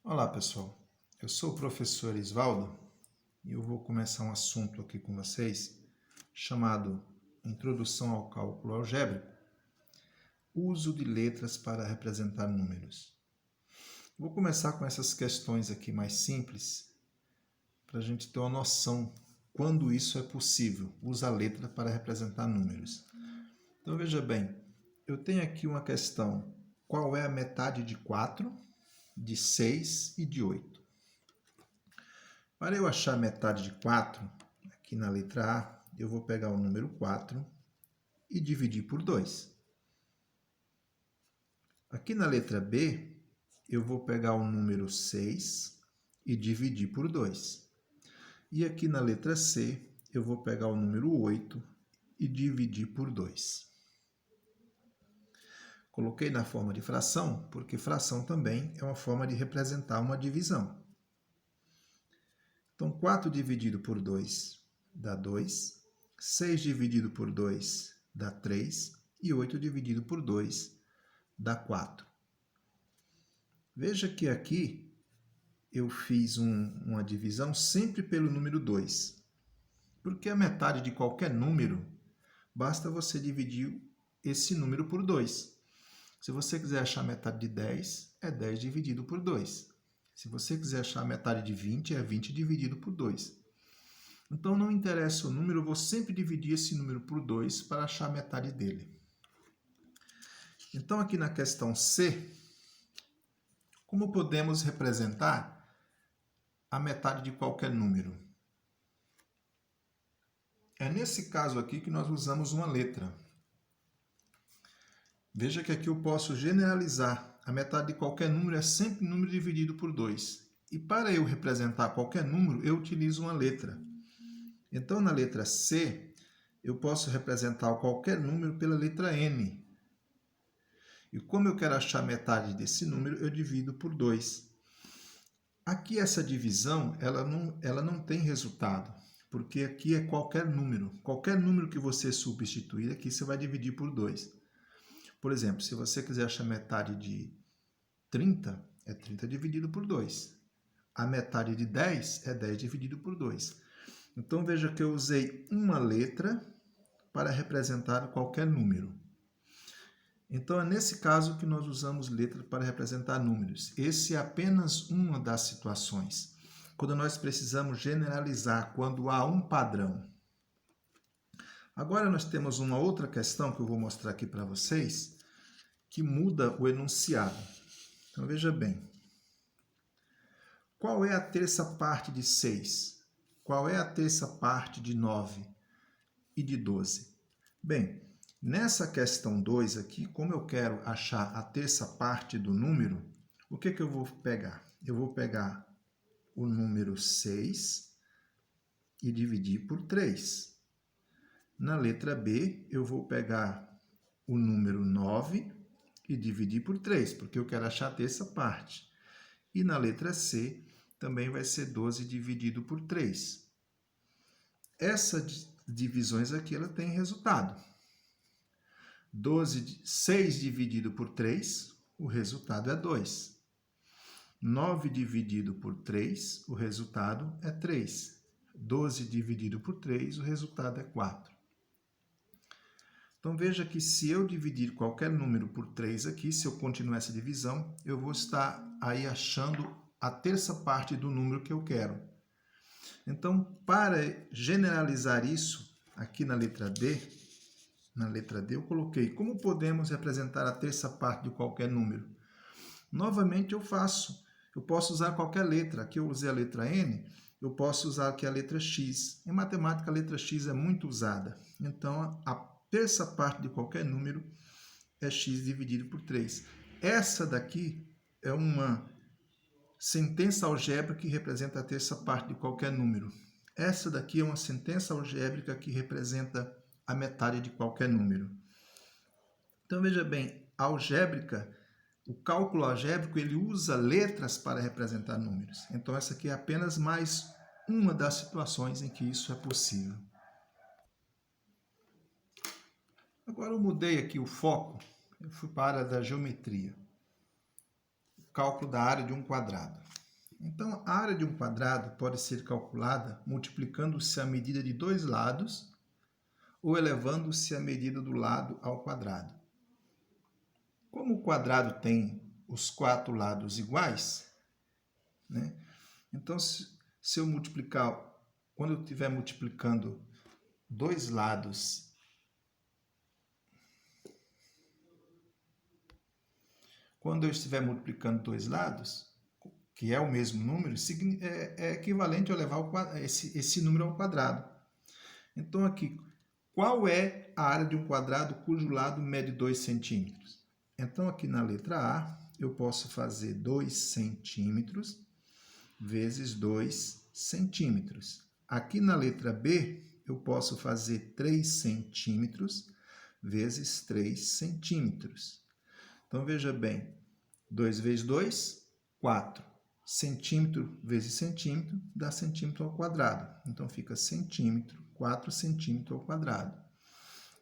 Olá pessoal, eu sou o professor Isvaldo e eu vou começar um assunto aqui com vocês chamado Introdução ao Cálculo Algébrico, uso de letras para representar números. Vou começar com essas questões aqui mais simples para a gente ter uma noção quando isso é possível, usar letra para representar números. Então veja bem, eu tenho aqui uma questão, qual é a metade de 4, de 6 e de 8? Para eu achar a metade de 4, aqui na letra A, eu vou pegar o número 4 e dividir por 2. Aqui na letra B, eu vou pegar o número 6 e dividir por 2. E aqui na letra C, eu vou pegar o número 8 e dividir por 2. Coloquei na forma de fração, porque fração também é uma forma de representar uma divisão. Então, 4 dividido por 2 dá 2, 6 dividido por 2 dá 3 e 8 dividido por 2 dá 4. Veja que aqui eu fiz uma divisão sempre pelo número 2, porque a metade de qualquer número, basta você dividir esse número por 2. Se você quiser achar a metade de 10, é 10 dividido por 2. Se você quiser achar a metade de 20, é 20 dividido por 2. Então, não interessa o número, eu vou sempre dividir esse número por 2 para achar a metade dele. Então, aqui na questão C, como podemos representar a metade de qualquer número? É nesse caso aqui que nós usamos uma letra. Veja que aqui eu posso generalizar. A metade de qualquer número é sempre número dividido por 2. E para eu representar qualquer número, eu utilizo uma letra. Então, na letra C, eu posso representar qualquer número pela letra N. E como eu quero achar metade desse número, eu divido por 2. Aqui essa divisão, ela não tem resultado, porque aqui é qualquer número. Qualquer número que você substituir aqui, você vai dividir por 2. Por exemplo, se você quiser achar metade de 30, é 30 dividido por 2. A metade de 10 é 10 dividido por 2. Então, veja que eu usei uma letra para representar qualquer número. Então, é nesse caso que nós usamos letra para representar números. Esse é apenas uma das situações. Quando nós precisamos generalizar, quando há um padrão. Agora, nós temos uma outra questão que eu vou mostrar aqui para vocês, que muda o enunciado. Então, veja bem. Qual é a terça parte de 6? Qual é a terça parte de 9 e de 12? Bem, nessa questão 2 aqui, como eu quero achar a terça parte do número, o que eu vou pegar? Eu vou pegar o número 6 e dividir por 3. Na letra B, eu vou pegar o número 9 e dividir por 3, porque eu quero achar a terça parte. E na letra C, também vai ser 12 dividido por 3. Essas divisões aqui, ela tem resultado. 6 dividido por 3, o resultado é 2. 9 dividido por 3, o resultado é 3. 12 dividido por 3, o resultado é 4. Então, veja que se eu dividir qualquer número por 3 aqui, se eu continuar essa divisão, eu vou estar aí achando a terça parte do número que eu quero. Então, para generalizar isso, aqui na letra D, eu coloquei como podemos representar a terça parte de qualquer número. Novamente eu posso usar qualquer letra. Aqui eu usei a letra N, eu posso usar aqui a letra X. Em matemática, a letra X é muito usada. Então, a terça parte de qualquer número é x dividido por 3. Essa daqui é uma sentença algébrica que representa a terça parte de qualquer número. Essa daqui é uma sentença algébrica que representa a metade de qualquer número. Então, veja bem, a algébrica, o cálculo algébrico, ele usa letras para representar números. Então, essa aqui é apenas mais uma das situações em que isso é possível. Agora eu mudei aqui o foco, eu fui para a área da geometria. cálculo da área de um quadrado. Então, a área de um quadrado pode ser calculada multiplicando-se a medida de dois lados ou elevando-se a medida do lado ao quadrado. Como o quadrado tem os 4 lados iguais, né? Então, se eu multiplicar, quando eu estiver multiplicando dois lados, quando eu estiver multiplicando dois lados, que é o mesmo número, é equivalente a levar esse número ao quadrado. Então, aqui, qual é a área de um quadrado cujo lado mede 2 centímetros? Então, aqui na letra A, eu posso fazer 2 centímetros vezes 2 centímetros. Aqui na letra B, eu posso fazer 3 centímetros vezes 3 centímetros. Então, veja bem, 2 vezes 2, 4. Centímetro vezes centímetro dá centímetro ao quadrado. Então, fica centímetro, 4 centímetros ao quadrado.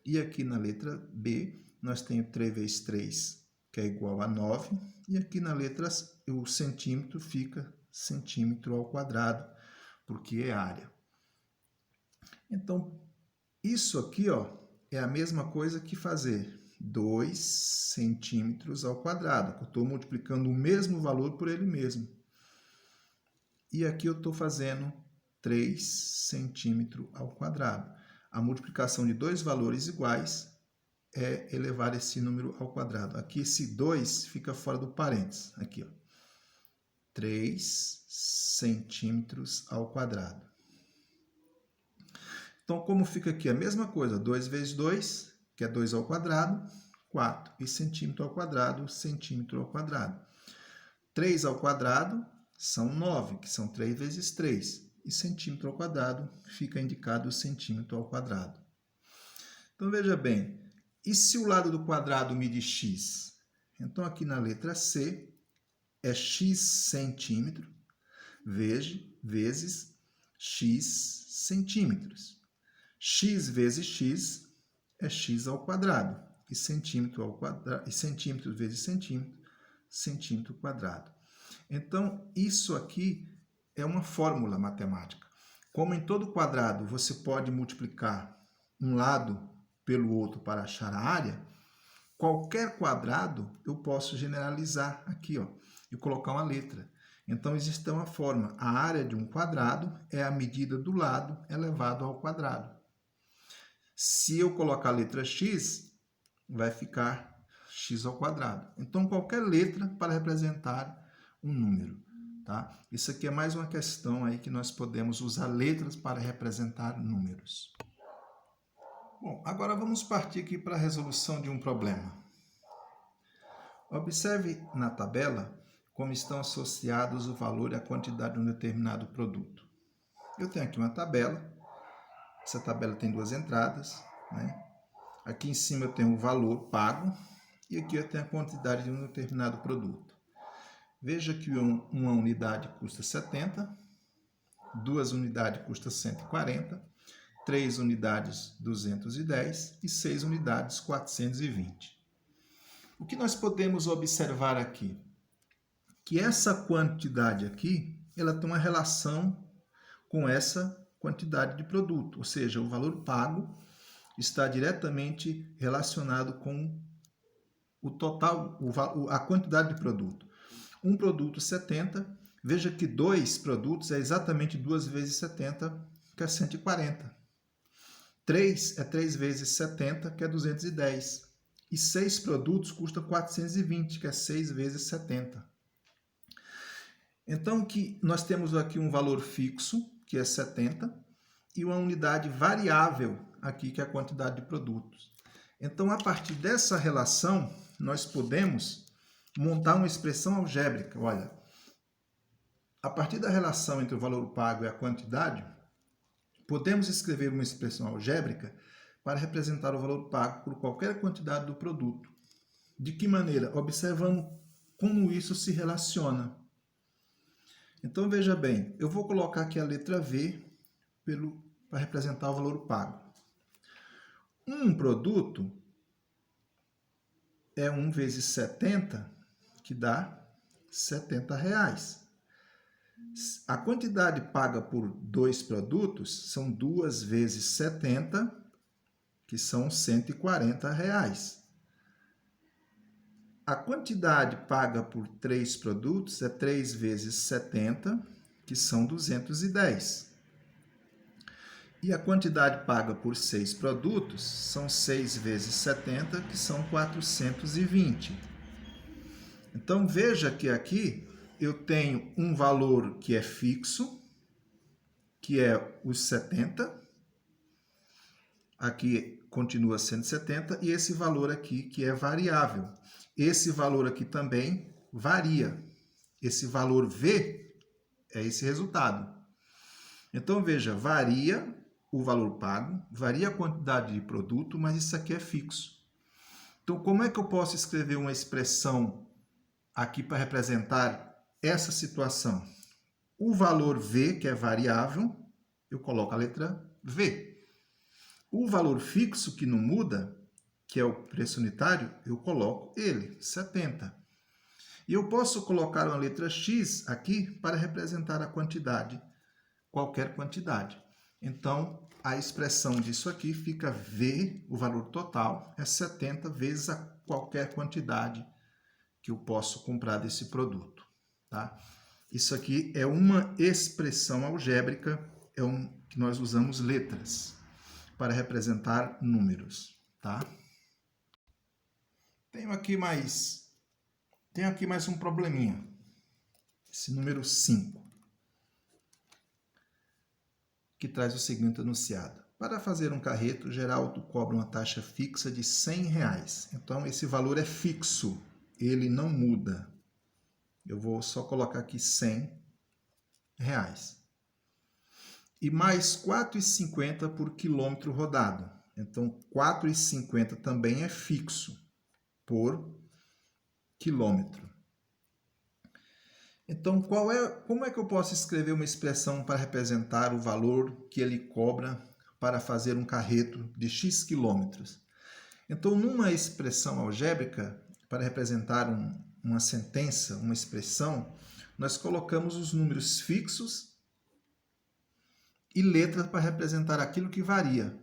E aqui na letra B, nós temos 3 vezes 3, que é igual a 9. E aqui na letra C, o centímetro fica centímetro ao quadrado, porque é área. Então, isso aqui, ó, é a mesma coisa que fazer 2 centímetros ao quadrado. Eu estou multiplicando o mesmo valor por ele mesmo. E aqui eu estou fazendo 3 centímetros ao quadrado. A multiplicação de dois valores iguais é elevar esse número ao quadrado. Aqui esse 2 fica fora do parênteses. Aqui, ó. 3 centímetros ao quadrado. Então, como fica aqui? A mesma coisa. 2 vezes 2, que é 2 ao quadrado, 4. E centímetro ao quadrado, centímetro ao quadrado. 3 ao quadrado são 9, que são 3 vezes 3. E centímetro ao quadrado fica indicado o centímetro ao quadrado. Então, veja bem. E se o lado do quadrado mide x? Então, aqui na letra C, é x centímetro vezes x centímetros. X vezes x é x ao quadrado. E centímetro ao quadrado, e centímetro vezes centímetro, centímetro quadrado. Então, isso aqui é uma fórmula matemática. Como em todo quadrado você pode multiplicar um lado pelo outro para achar a área, qualquer quadrado eu posso generalizar aqui, ó, e colocar uma letra. Então, existe uma forma. A área de um quadrado é a medida do lado elevado ao quadrado. Se eu colocar a letra x, vai ficar x ao quadrado. Então, qualquer letra para representar um número. Tá? Isso aqui é mais uma questão aí que nós podemos usar letras para representar números. Bom, agora vamos partir aqui para a resolução de um problema. Observe na tabela como estão associados o valor e a quantidade de um determinado produto. Eu tenho aqui uma tabela. Essa tabela tem duas entradas, né? Aqui em cima eu tenho o valor pago e aqui eu tenho a quantidade de um determinado produto. Veja que uma unidade custa 70, 2 unidades custa 140, 3 unidades 210 e 6 unidades 420. O que nós podemos observar aqui? Que essa quantidade aqui, ela tem uma relação com essa quantidade de produto, ou seja, o valor pago está diretamente relacionado com o total, a quantidade de produto. Um produto 70, veja que 2 produtos é exatamente 2 vezes 70, que é 140. 3 é 3 vezes 70, que é 210. E 6 produtos custa 420, que é 6 vezes 70. Então, que nós temos aqui um valor fixo, que é 70, e uma unidade variável aqui, que é a quantidade de produtos. Então, a partir dessa relação, nós podemos montar uma expressão algébrica. Olha, a partir da relação entre o valor pago e a quantidade, podemos escrever uma expressão algébrica para representar o valor pago por qualquer quantidade do produto. De que maneira? Observando como isso se relaciona. Então, veja bem, eu vou colocar aqui a letra V para representar o valor pago. Um produto é 1 vezes 70, que dá R$70. A quantidade paga por 2 produtos são 2 vezes 70, que são R$140. A quantidade paga por 3 produtos é 3 vezes 70, que são 210. E a quantidade paga por 6 produtos são 6 vezes 70, que são 420. Então, veja que aqui eu tenho um valor que é fixo, que é os 70. Aqui continua sendo 70, e esse valor aqui que é variável. Esse valor aqui também varia. Esse valor V é esse resultado. Então, veja, varia o valor pago, varia a quantidade de produto, mas isso aqui é fixo. Então, como é que eu posso escrever uma expressão aqui para representar essa situação? O valor V, que é variável, eu coloco a letra V. O valor fixo, que não muda, que é o preço unitário, eu coloco ele, 70. E eu posso colocar uma letra X aqui para representar a quantidade, qualquer quantidade. Então, a expressão disso aqui fica V, o valor total, é 70 vezes a qualquer quantidade que eu posso comprar desse produto. Tá? Isso aqui é uma expressão algébrica, que nós usamos letras para representar números. Tá? Tenho aqui mais um probleminha. Esse número 5. Que traz o seguinte enunciado. Para fazer um carreto, Geraldo cobra uma taxa fixa de R$100. Então, esse valor é fixo, ele não muda. Eu vou só colocar aqui R$100. E mais R$4,50 por quilômetro rodado. Então, R$4,50 também é fixo por quilômetro. Então, como é que eu posso escrever uma expressão para representar o valor que ele cobra para fazer um carreto de X quilômetros? Então, numa expressão algébrica, para representar uma sentença, uma expressão, nós colocamos os números fixos e letras para representar aquilo que varia.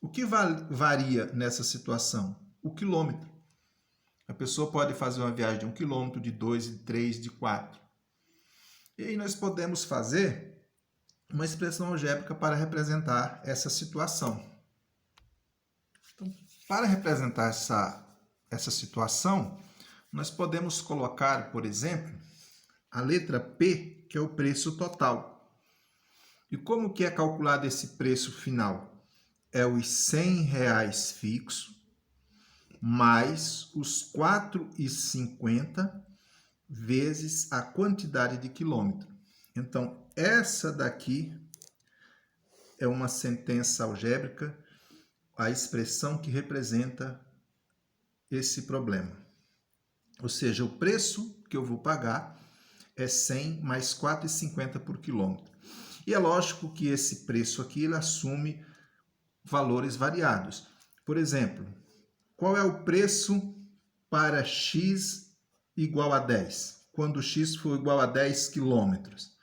O que varia nessa situação? O quilômetro. A pessoa pode fazer uma viagem de 1 quilômetro, de 2, de 3, de 4. E aí nós podemos fazer uma expressão algébrica para representar essa situação. Então, para representar essa situação, nós podemos colocar, por exemplo, a letra P, que é o preço total. E como que é calculado esse preço final? É os R$100 fixo, mais os R$4,50 vezes a quantidade de quilômetro. Então, essa daqui é uma sentença algébrica, a expressão que representa esse problema. Ou seja, o preço que eu vou pagar é 100 mais R$4,50 por quilômetro. E é lógico que esse preço aqui ele assume valores variados. Por exemplo, qual é o preço para x igual a 10? Quando x for igual a 10 quilômetros.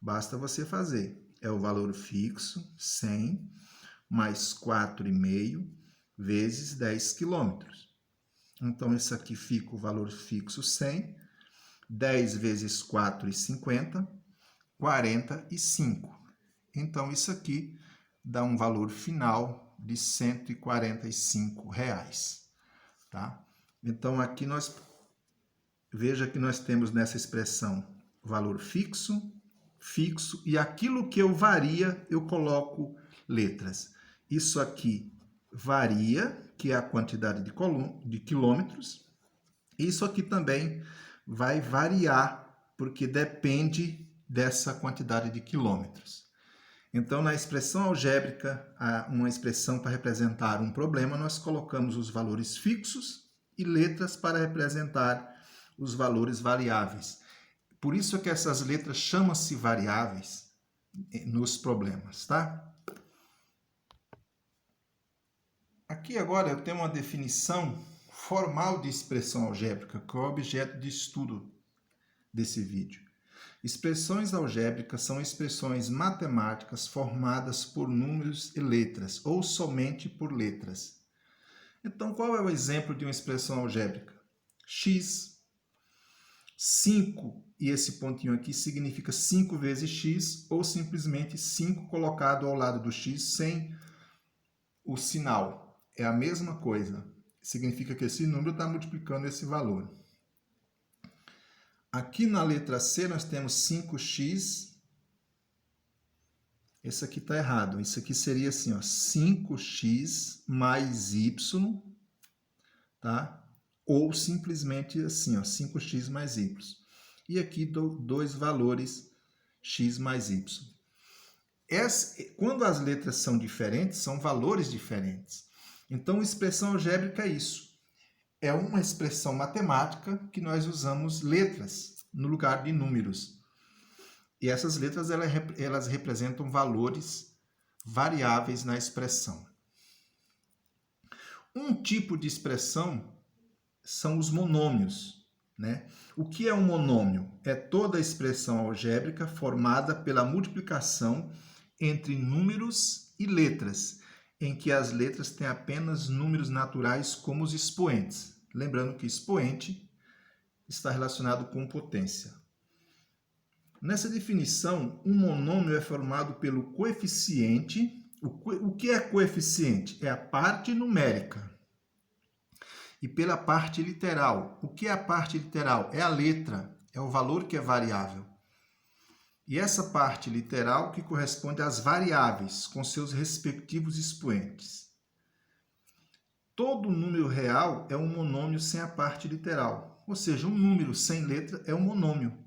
Basta você fazer. É o valor fixo, 100, mais 4,5 vezes 10 quilômetros. Então, isso aqui fica o valor fixo 100, 10 vezes 4,50, 45. Então, isso aqui dá um valor final de R$145. Tá? Então, aqui veja que nós temos nessa expressão valor fixo, e aquilo que eu varia, eu coloco letras. Isso aqui varia, que é a quantidade de quilômetros. Isso aqui também vai variar, porque depende dessa quantidade de quilômetros. Então, na expressão algébrica, uma expressão para representar um problema, nós colocamos os valores fixos e letras para representar os valores variáveis. Por isso é que essas letras chamam-se variáveis nos problemas, tá? Aqui agora eu tenho uma definição formal de expressão algébrica, que é o objeto de estudo desse vídeo. Expressões algébricas são expressões matemáticas formadas por números e letras, ou somente por letras. Então, qual é o exemplo de uma expressão algébrica? X. 5, e esse pontinho aqui significa 5 vezes x, ou simplesmente 5 colocado ao lado do x sem o sinal. É a mesma coisa. Significa que esse número está multiplicando esse valor. Aqui na letra C nós temos 5x. Esse aqui está errado. Isso aqui seria assim, ó, 5x mais y, tá? Ou simplesmente assim, ó, 5x mais y. E aqui dou dois valores, x mais y. Quando as letras são diferentes, são valores diferentes. Então, expressão algébrica é isso. É uma expressão matemática que nós usamos letras no lugar de números. E essas letras elas representam valores variáveis na expressão. Um tipo de expressão são os monômios, né? O que é um monômio? É toda expressão algébrica formada pela multiplicação entre números e letras, em que as letras têm apenas números naturais como os expoentes. Lembrando que expoente está relacionado com potência. Nessa definição, um monômio é formado pelo coeficiente. O que é coeficiente? É a parte numérica. E pela parte literal. O que é a parte literal? É a letra, é o valor que é variável. E essa parte literal que corresponde às variáveis, com seus respectivos expoentes. Todo número real é um monômio sem a parte literal. Ou seja, um número sem letra é um monômio,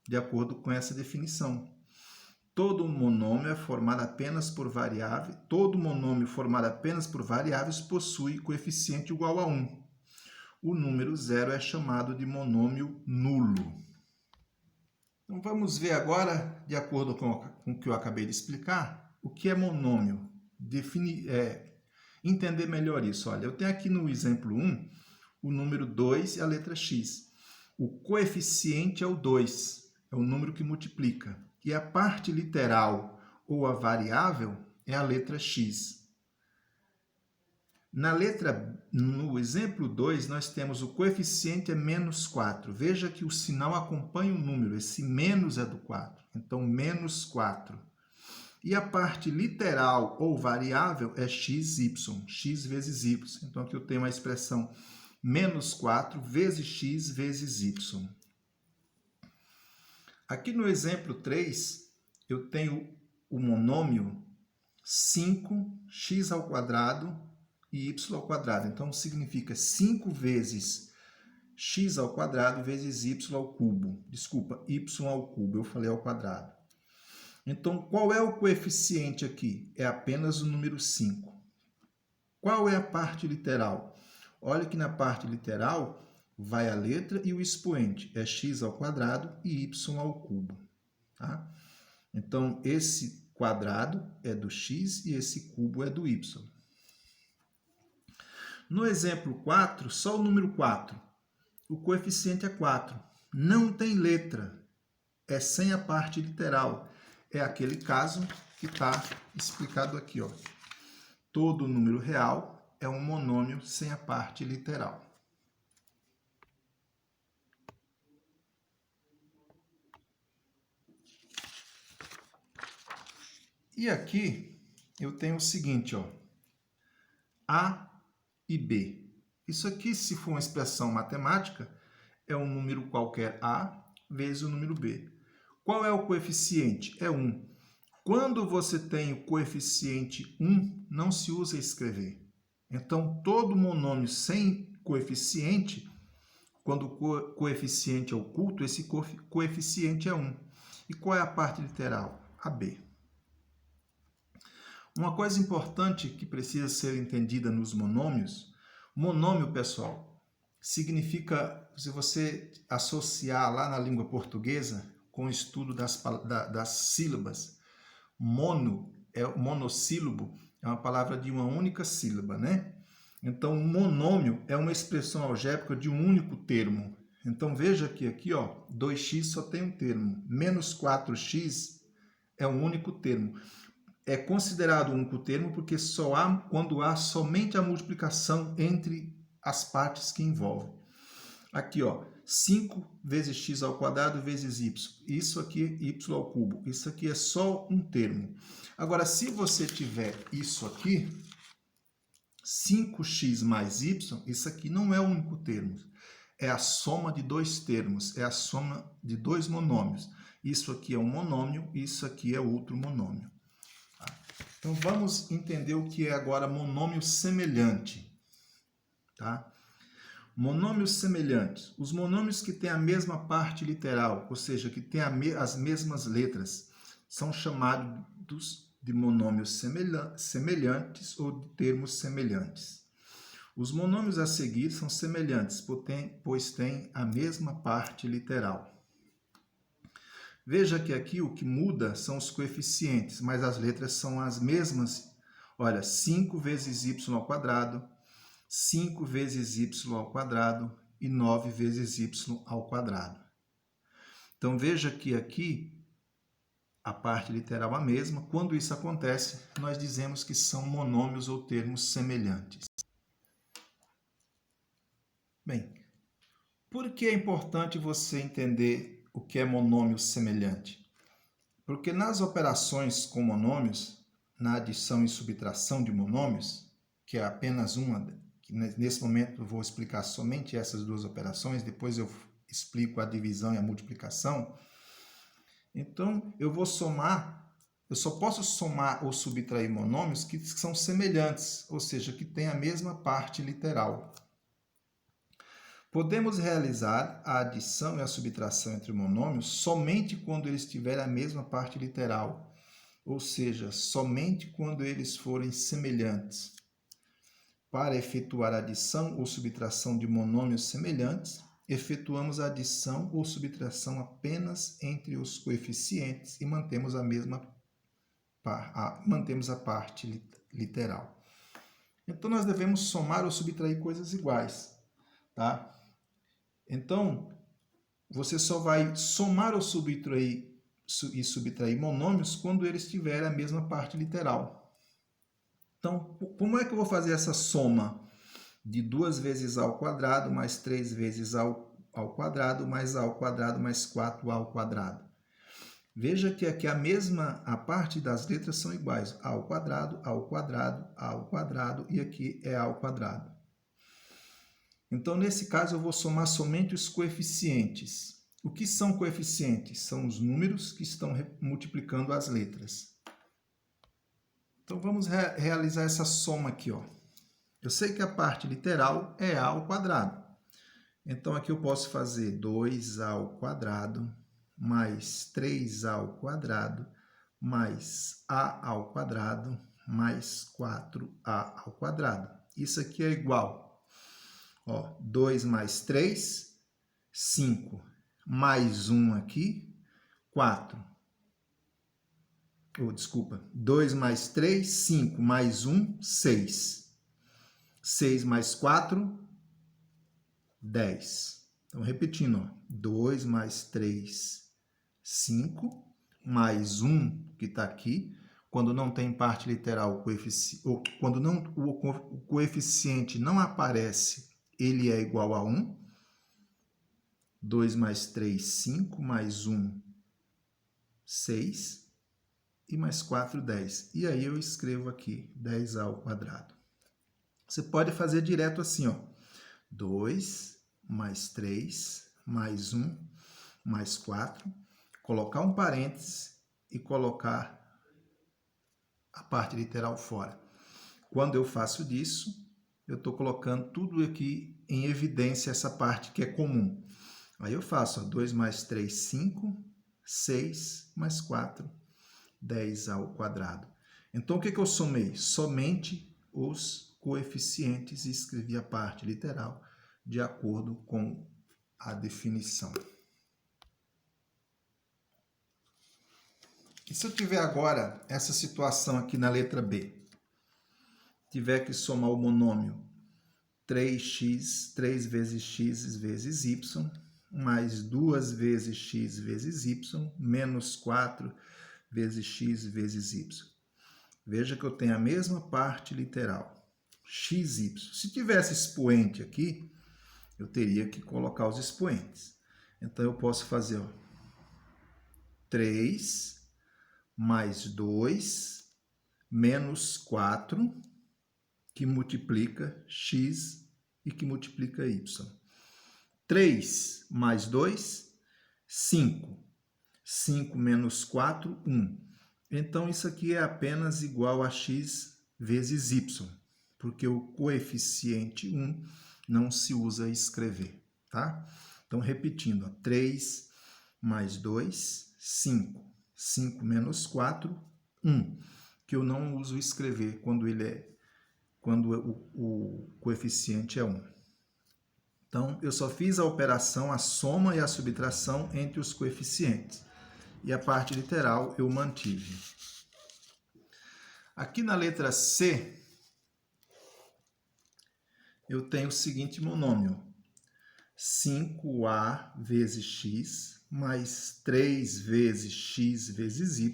de acordo com essa definição. Todo monômio é formado apenas por variáveis. Todo monômio formado apenas por variáveis possui coeficiente igual a 1. O número 0 é chamado de monômio nulo. Então vamos ver agora, de acordo com o que eu acabei de explicar, o que é monômio. Entender melhor isso. Olha, eu tenho aqui no exemplo 1 o número 2 e a letra x. O coeficiente é o 2, é o número que multiplica. E a parte literal ou a variável é a letra x. No exemplo 2, nós temos o coeficiente é menos 4. Veja que o sinal acompanha o número. Esse menos é do 4. Então, menos 4. E a parte literal ou variável é xy, x vezes y. Então, aqui eu tenho uma expressão menos 4 vezes x vezes y. Aqui no exemplo 3, eu tenho o monômio 5x² e y². Então, significa 5 vezes x² vezes y². Desculpa, y². Eu falei ao quadrado. Então, qual é o coeficiente aqui? É apenas o número 5. Qual é a parte literal? Olha que na parte literal vai a letra e o expoente. É x² e y². Tá? Então, esse quadrado é do x e esse cubo é do y. No exemplo 4, só o número 4. O coeficiente é 4. Não tem letra. É sem a parte literal. É aquele caso que está explicado aqui, ó. Todo número real é um monômio sem a parte literal. E aqui eu tenho o seguinte, ó. A e B. Isso aqui, se for uma expressão matemática, é um número qualquer A vezes o número B. Qual é o coeficiente? É 1. Quando você tem o coeficiente 1, não se usa escrever. Então, todo monômio sem coeficiente, quando o coeficiente é oculto, esse coeficiente é 1. E qual é a parte literal? A B. Uma coisa importante que precisa ser entendida nos monômios, monômio, pessoal, significa, se você associar lá na língua portuguesa, com o estudo das sílabas, monossílabo, é uma palavra de uma única sílaba, né? Então, monômio é uma expressão algébrica de um único termo. Então, veja que aqui, ó, 2x só tem um termo. Menos 4x é um único termo. É considerado um único termo porque só há quando há somente a multiplicação entre as partes que envolvem. Aqui, ó, 5 vezes x ao quadrado vezes y. Isso aqui é y ao cubo. Isso aqui é só um termo. Agora, se você tiver isso aqui, 5x mais y, isso aqui não é o único termo. É a soma de dois termos, é a soma de dois monômios. Isso aqui é um monômio, isso aqui é outro monômio. Tá? Então, vamos entender o que é agora monômio semelhante. Tá? Monômios semelhantes. Os monômios que têm a mesma parte literal, ou seja, que têm as mesmas letras, são chamados de monômios semelhantes ou de termos semelhantes. Os monômios a seguir são semelhantes, pois têm a mesma parte literal. Veja que aqui o que muda são os coeficientes, mas as letras são as mesmas. Olha, 5 vezes y ao quadrado, 5 vezes y ao quadrado e 9 vezes y ao quadrado. Então, veja que aqui a parte literal é a mesma. Quando isso acontece, nós dizemos que são monômios ou termos semelhantes. Bem, por que é importante você entender o que é monômio semelhante? Porque nas operações com monômios, na adição e subtração de monômios, que é apenas uma, que nesse momento eu vou explicar somente essas duas operações, depois eu explico a divisão e a multiplicação. Então, eu só posso somar ou subtrair monômios que são semelhantes, ou seja, que têm a mesma parte literal. Podemos realizar a adição e a subtração entre monômios somente quando eles tiverem a mesma parte literal, ou seja, somente quando eles forem semelhantes. Para efetuar a adição ou subtração de monômios semelhantes, efetuamos a adição ou subtração apenas entre os coeficientes e mantemos a parte literal. Então, nós devemos somar ou subtrair coisas iguais, tá? Então, você só vai somar ou subtrair monômios quando eles tiverem a mesma parte literal. Então, como é que eu vou fazer essa soma de 2 vezes a ao quadrado mais 3 vezes a ao quadrado mais a ao quadrado mais 4a ao quadrado? Veja que aqui a parte das letras são iguais. A ao quadrado, a ao quadrado, a ao quadrado e aqui é a ao quadrado. Então, nesse caso, eu vou somar somente os coeficientes. O que são coeficientes? São os números que estão multiplicando as letras. Então, vamos realizar essa soma aqui, ó. Eu sei que a parte literal é a ao quadrado. Então, aqui eu posso fazer 2a ao quadrado mais 3a ao quadrado mais a ao quadrado mais 4a ao quadrado. Isso aqui é igual. Ó, 2 mais 3, 5, mais 1 aqui, 4. 2 mais 3, 5, mais 1, 6. 6 mais 4, 10. Então, repetindo, ó, 2 mais 3, 5, mais 1 que está aqui. Quando não tem parte literal, quando o coeficiente não aparece, ele é igual a 1. 2 mais 3, 5, mais 1, 6. E mais 4, 10. E aí eu escrevo aqui 10a ao quadrado. Você pode fazer direto assim, ó. 2 mais 3, mais 1, mais 4. Colocar um parênteses e colocar a parte literal fora. Quando eu faço disso, eu estou colocando tudo aqui em evidência, essa parte que é comum. Aí eu faço, ó, 2 mais 3, 5, 6, mais 4, 10 ao quadrado. Então, o que eu somei? Somente os coeficientes e escrevi a parte literal de acordo com a definição. E se eu tiver agora essa situação aqui na letra B? Tiver que somar o monômio 3x, 3 vezes x vezes y, mais 2 vezes x vezes y, menos 4 vezes x vezes y. Veja que eu tenho a mesma parte literal, xy. Se tivesse expoente aqui, eu teria que colocar os expoentes. Então, eu posso fazer 3 mais 2 menos 4, que multiplica x e que multiplica y. 3 mais 2, 5. 5 menos 4, 1. Então, isso aqui é apenas igual a x vezes y, porque o coeficiente 1 não se usa escrever, tá? Então, repetindo, 3 mais 2, 5. 5 menos 4, 1, que eu não uso escrever quando o coeficiente é 1. Então, eu só fiz a operação, a soma e a subtração entre os coeficientes. E a parte literal eu mantive. Aqui na letra C, eu tenho o seguinte monômio. 5a vezes x mais 3 vezes x vezes y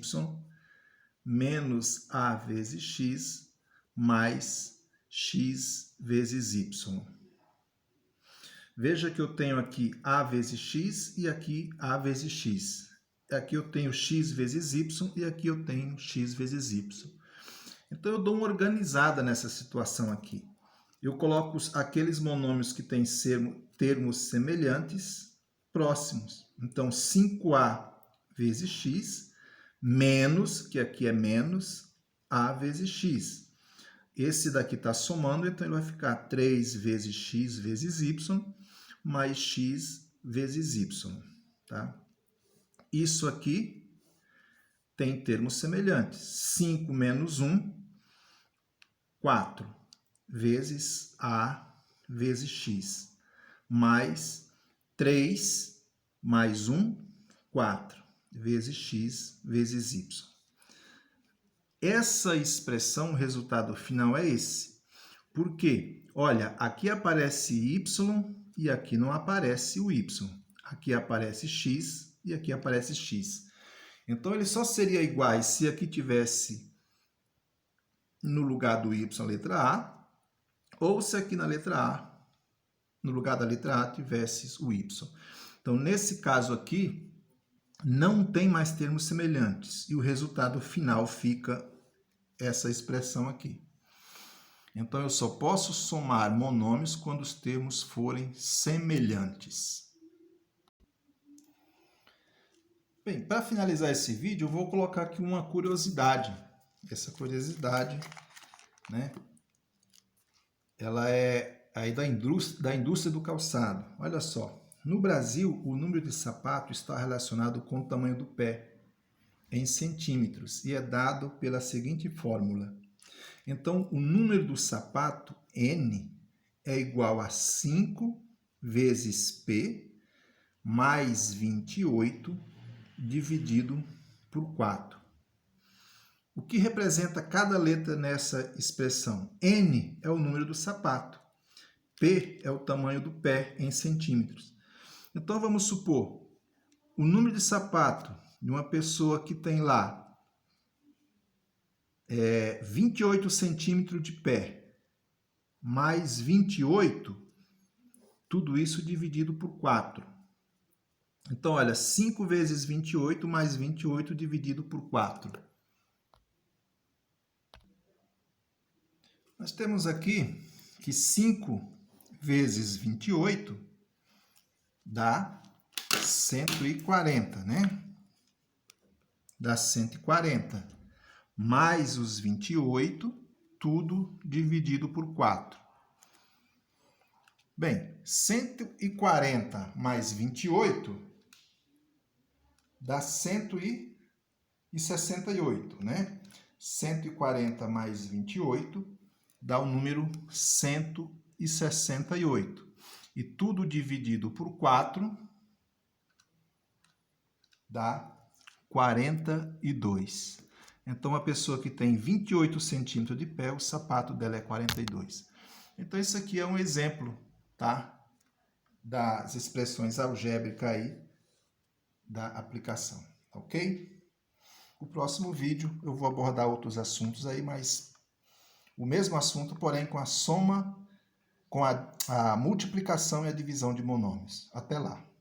menos a vezes x mais x vezes y. Veja que eu tenho aqui a vezes x e aqui a vezes x. Aqui eu tenho x vezes y e aqui eu tenho x vezes y. Então, eu dou uma organizada nessa situação aqui. Eu coloco aqueles monômios que têm termos semelhantes próximos. Então, 5a vezes x menos, que aqui é menos, a vezes x. Esse daqui está somando, então ele vai ficar 3 vezes x vezes y mais x vezes y. Tá? Isso aqui tem termos semelhantes. 5 menos 1, 4, vezes a vezes x, mais 3 mais 1, 4, vezes x vezes y. Essa expressão, o resultado final é esse. Por quê? Olha, aqui aparece y e aqui não aparece o y. Aqui aparece x e aqui aparece x. Então, ele só seria iguais se aqui tivesse no lugar do y a letra A, ou se aqui na letra A, no lugar da letra A, tivesse o y. Então, nesse caso aqui, não tem mais termos semelhantes. E o resultado final fica essa expressão aqui. Então, eu só posso somar monômios quando os termos forem semelhantes. Bem, para finalizar esse vídeo, eu vou colocar aqui uma curiosidade. Essa curiosidade, né? Ela é aí da indústria do calçado. Olha só, no Brasil, o número de sapato está relacionado com o tamanho do pé, em centímetros, e é dado pela seguinte fórmula. Então, o número do sapato, N, é igual a 5 vezes P mais 28 dividido por 4. O que representa cada letra nessa expressão? N é o número do sapato. P é o tamanho do pé em centímetros. Então, vamos supor, o número de sapato de uma pessoa que tem lá 28 centímetros de pé, mais 28, tudo isso dividido por 4. Então, olha, 5 vezes 28 mais 28 dividido por 4. Nós temos aqui que 5 vezes 28 dá 140, né? Dá 140. Mais os 28, tudo dividido por 4. Bem, 140 mais 28 dá 168, né? 140 mais 28 dá o número 168. E tudo dividido por 4 dá 42. Então, a pessoa que tem 28 centímetros de pé, o sapato dela é 42. Então, isso aqui é um exemplo, tá? das expressões algébricas aí da aplicação, ok? No próximo vídeo eu vou abordar outros assuntos aí, mas o mesmo assunto, porém com a soma, com a multiplicação e a divisão de monômios. Até lá!